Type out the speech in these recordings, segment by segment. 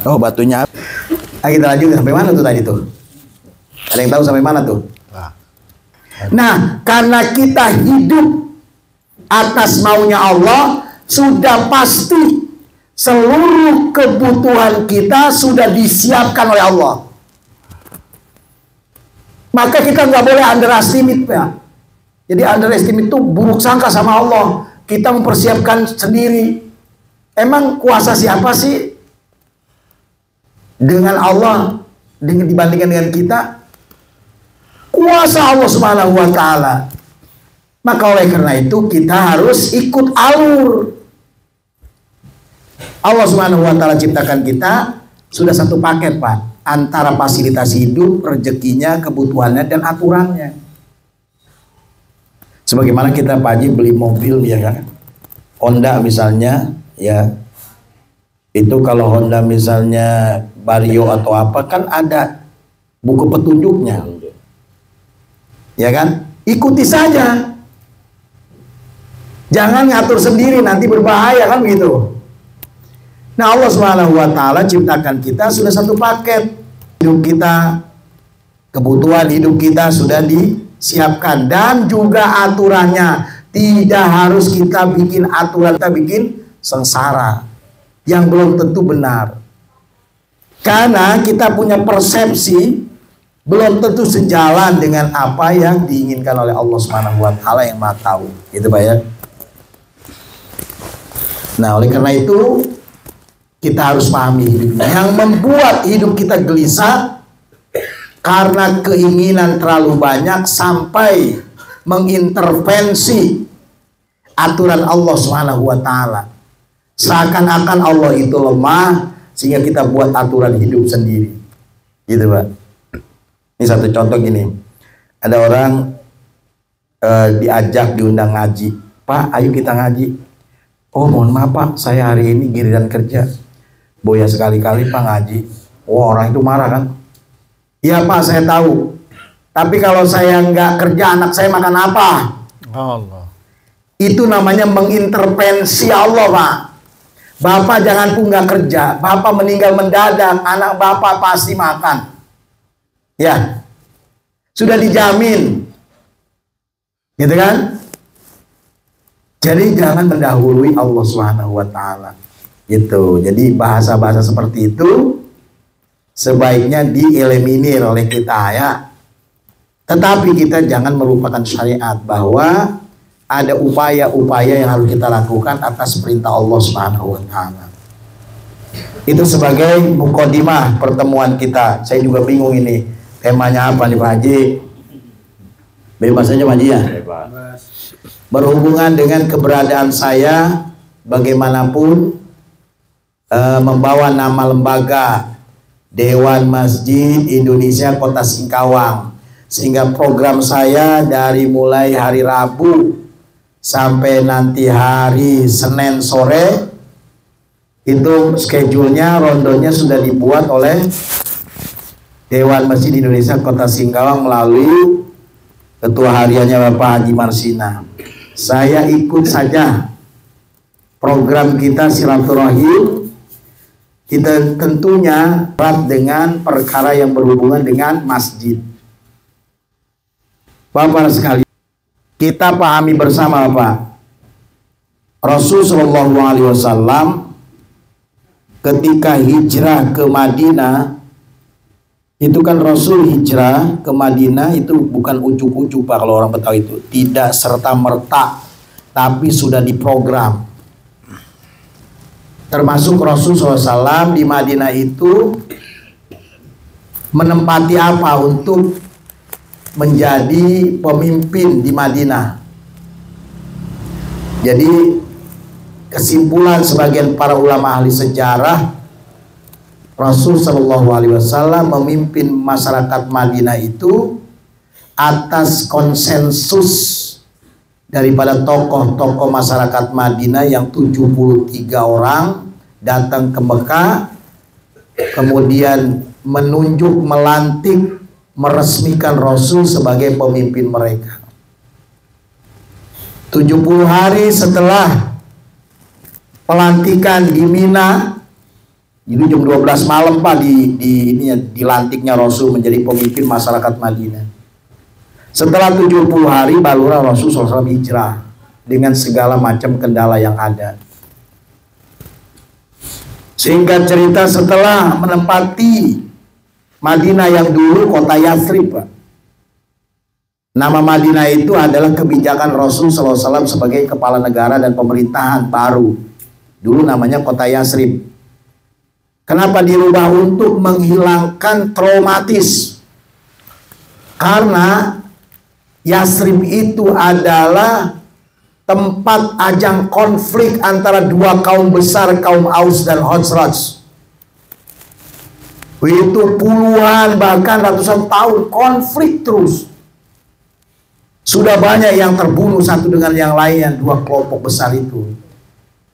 Oh, batunya. Kita lanjut sampai mana tuh tadi tuh? Ada yang tahu sampai mana tuh? Nah, karena kita hidup atas maunya Allah, sudah pasti seluruh kebutuhan kita sudah disiapkan oleh Allah. Maka kita nggak boleh underestimate ya. Jadi underestimate itu buruk sangka sama Allah. Kita mempersiapkan sendiri. Emang kuasa siapa sih dengan Allah dibandingkan dengan kita? Kuasa Allah Subhanahu wa Ta'ala. Maka oleh karena itu kita harus ikut alur. Allah Subhanahu wa Ta'ala ciptakan kita sudah satu paket, Pak, antara fasilitas hidup, rezekinya, kebutuhannya, dan aturannya. Sebagaimana kita, Pak Haji, beli mobil ya kan, Honda misalnya, ya itu kalau Honda misalnya Vario atau apa kan ada buku petunjuknya, ya kan, ikuti saja, jangan ngatur sendiri, nanti berbahaya kan begitu. Nah, Allah Subhanahu wa Ta'ala ciptakan kita sudah satu paket. Hidup kita, kebutuhan hidup kita sudah disiapkan, dan juga aturannya. Tidak harus kita bikin aturan, kita bikin sengsara yang belum tentu benar. Karena kita punya persepsi belum tentu sejalan dengan apa yang diinginkan oleh Allah Subhanahu wa Ta'ala yang Maha Tahu. Gitu, Pak ya. Nah, oleh karena itu kita harus pahami hidupnya. Yang membuat hidup kita gelisah karena keinginan terlalu banyak sampai mengintervensi aturan Allah Subhanahu wa Ta'ala. Seakan-akan Allah itu lemah sehingga kita buat aturan hidup sendiri. Gitu, Pak. Ini satu contoh gini. Ada orang diajak, diundang ngaji. Pak, ayo kita ngaji. Oh, mohon maaf Pak, saya hari ini giliran kerja. Boya sekali-kali Pak ngaji. Oh, orang itu marah kan? Iya Pak, saya tahu. Tapi kalau saya nggak kerja, anak saya makan apa? Allah. Itu namanya mengintervensi Allah, Pak. Bapak jangan pun nggak kerja. Bapak meninggal mendadak, anak Bapak pasti makan. Ya, sudah dijamin. Gitu kan? Jadi jangan mendahului Allah Subhanahu wa Ta'ala. Gitu. Jadi bahasa-bahasa seperti itu sebaiknya dieliminir oleh kita ya. Tetapi kita jangan melupakan syariat bahwa ada upaya-upaya yang harus kita lakukan atas perintah Allah Subhanahu wa Ta'ala. Itu sebagai mukadimah pertemuan kita. Saya juga bingung ini temanya apa nih Pak Haji? Bebas saja Pak Haji ya. Berhubungan dengan keberadaan saya bagaimanapun membawa nama lembaga Dewan Masjid Indonesia Kota Singkawang, sehingga program saya dari mulai hari Rabu sampai nanti hari Senin sore itu schedule-nya, rondonya sudah dibuat oleh Dewan Masjid Indonesia Kota Singkawang melalui ketua hariannya Bapak Haji Marsina. Saya ikut saja program kita silaturahim. Kita tentunya erat dengan perkara yang berhubungan dengan masjid. Bapak sekalian, kita pahami bersama Pak, Rasulullah SAW ketika hijrah ke Madinah, itu kan Rasul hijrah ke Madinah itu bukan ujuk-ujuk Pak, kalau orang Betawi itu tidak serta-merta, tapi sudah diprogram. Termasuk Rasul SAW di Madinah itu menempati apa untuk menjadi pemimpin di Madinah. Jadi kesimpulan sebagian para ulama ahli sejarah, Rasul SAW memimpin masyarakat Madinah itu atas konsensus daripada tokoh-tokoh masyarakat Madinah yang 73 orang datang ke Mekah, kemudian menunjuk, melantik, meresmikan Rasul sebagai pemimpin mereka. 70 hari setelah pelantikan di Mina, Itu jam 12 malam Pak dilantiknya Rasul menjadi pemimpin masyarakat Madinah. Setelah 70 hari barulah Rasul SAW hijrah dengan segala macam kendala yang ada. Singkat cerita, setelah menempati Madinah yang dulu kota Yathrib, Pak. Nama Madinah itu adalah kebijakan Rasul SAW sebagai kepala negara dan pemerintahan baru. Dulu namanya kota Yathrib. Kenapa dirubah? Untuk menghilangkan traumatis. Karena Yathrib itu adalah tempat ajang konflik antara dua kaum besar, kaum Aus dan Khazraj. Itu puluhan bahkan ratusan tahun konflik terus. Sudah banyak yang terbunuh satu dengan yang lain, dua kelompok besar itu.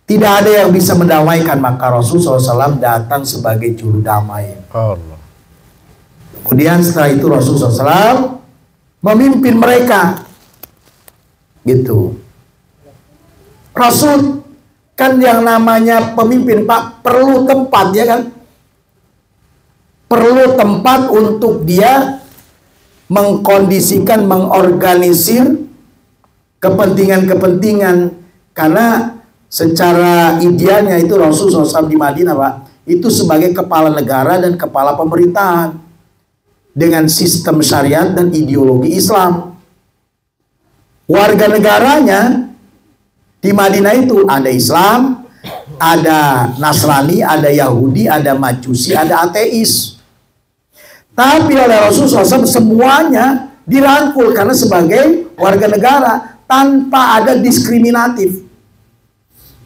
Tidak ada yang bisa mendamaikan, maka Rasulullah SAW datang sebagai juru damai. Allah. Kemudian setelah itu Rasulullah SAW memimpin mereka. Gitu. Rasul kan yang namanya pemimpin Pak perlu tempat, ya kan? Perlu tempat untuk dia mengkondisikan, mengorganisir kepentingan-kepentingan. Karena secara idealnya itu Rasul SAW di Madinah Pak, itu sebagai kepala negara dan kepala pemerintahan dengan sistem syariat dan ideologi Islam. Warga negaranya di Madinah itu ada Islam, ada Nasrani, ada Yahudi, ada Majusi, ada ateis. Tapi oleh Rasulullah SAW semuanya dirangkul karena sebagai warga negara tanpa ada diskriminatif.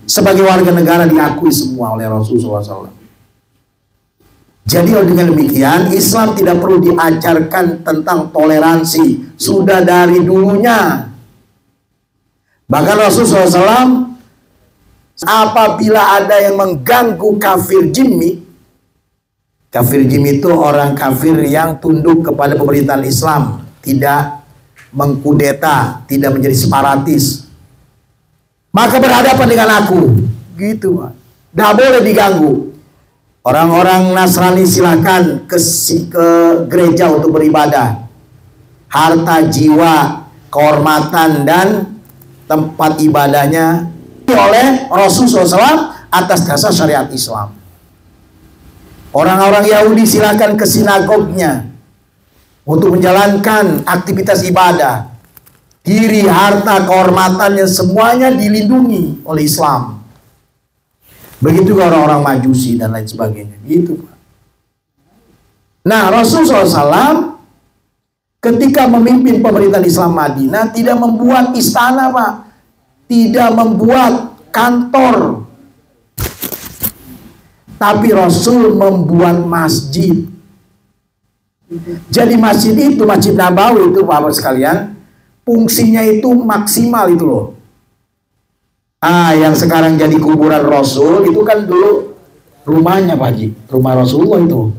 Sebagai warga negara diakui semua oleh Rasulullah SAW. Jadi dengan demikian Islam tidak perlu diajarkan tentang toleransi, sudah dari dulunya. Bahkan Rasulullah SAW apabila ada yang mengganggu kafir jimmi. Kafir jimmi itu orang kafir yang tunduk kepada pemerintahan Islam, tidak mengkudeta, tidak menjadi separatis, maka berhadapan dengan aku. Gitu Pak. Tidak boleh diganggu. Orang-orang Nasrani silakan ke gereja untuk beribadah. Harta, jiwa, kehormatan dan tempat ibadahnya oleh Rasulullah SAW atas dasar syariat Islam. Orang-orang Yahudi silakan ke sinagognya untuk menjalankan aktivitas ibadah. Diri, harta, kehormatannya semuanya dilindungi oleh Islam. Begitu orang-orang Majusi dan lain sebagainya. Gitu Pak. Nah, Rasulullah SAW ketika memimpin pemerintahan Islam Madinah tidak membuat istana Pak, tidak membuat kantor, tapi Rasul membuat masjid. Jadi masjid itu, Masjid Nabawi itu Bapak sekalian, fungsinya itu maksimal itu loh. Yang sekarang jadi kuburan Rasul itu kan dulu rumahnya Pak Haji, rumah Rasulullah itu.